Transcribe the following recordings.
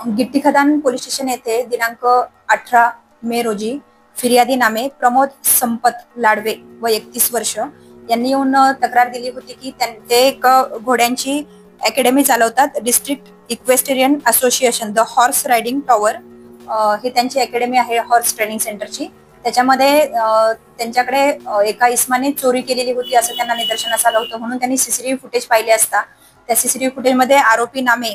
गिट्टी खदान police station येथे दिनांक 18 मे रोजी फिर्यादी नामे प्रमोद संपत लाडवे व 31 वर्ष यांनी येऊन तक्रार दिली होती की ते एक घोड्यांची अकॅडमी चालवतात. District equestrian association the horse riding tower ही त्यांची अकॅडमी आहे हॉर्स ट्रेनिंग सेंटरची. त्याच्यामध्ये त्यांच्याकडे एका इस्माने चोरी केलेली होती असं त्यांना निदर्शनास आलं होतं. म्हणून त्यांनी सीसीटीव्ही फुटेज पाहिले असता त्या सीसीटीव्ही फुटेजमध्ये आरोपी नामे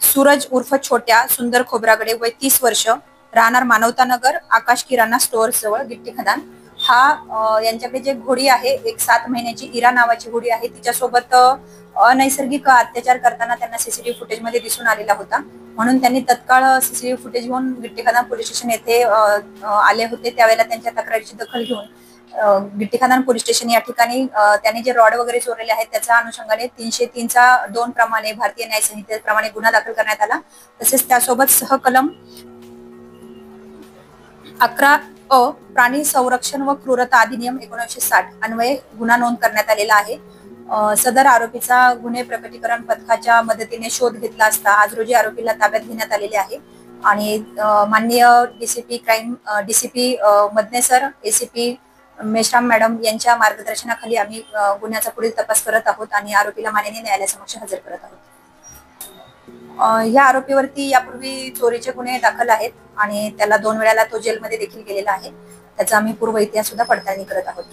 सूरज उर्फ छोट्या सुंदर खोब्रागडे वय 30 वर्ष राहणार मानवता नगर आकाश किराणा स्टोअर्स जवळ गिट्टी खदान हा यांच्याकडे जे घोडी आहे एक 7 महिन्याची इरा नावाची घोडी आहे तिच्यासोबत अनैसर्गिक अत्याचार करताना त्यांना सीसीटीव्ही फुटेज मध्ये दिसून आलेला होता. म्हणून त्यांनी तत्काळ सीसीटीव्ही फुटेज घेऊन गिट्टी खदान पोलीस स्टेशन येथे आले होते. त्यावेळेला त्यांच्या तक्रारीची दखल घेऊन गिट्टी खदान पोलीस स्टेशन या ठिकाणी त्यांनी जे रॉड वगैरे चोरलेले आहेत त्याच्या अनुषंगाने 303(2) प्रमाणे भारतीय न्याय संहितेप्रमाणे गुन्हा दाखल करण्यात आला. तसेच त्यासोबत सहकलम 11 प्राणी संरक्षण व क्रूरता अधिनियम 1960 अन्वये गुन्हा नोंद करण्यात आलेला आहे. सदर आरोपीचा गुन्हे प्रकटीकरण पथकाच्या मदतीने शोध घेतला असता आज रोजी आरोपीला ताब्यात घेण्यात आलेले आहे आणि माननीय DCP crime DCP Madnesar ACP Meshram madam यांच्या मार्गदर्शनाखाली आम्ही गुन्ह्याचा पुढील तपास करत आहोत आणि आरोपीला माननीय न्यायालयासमक्ष हजर करत आहोत. या आरोपीवरती यापूर्वी चोरीचे गुन्हे दाखल आहेत आणि त्याला 2 वेळाला तो जेलमध्ये देखील गेलेला आहे. त्याचा आम्ही पूर्व इतिहास सुद्धा पडताळणी करत आहोत.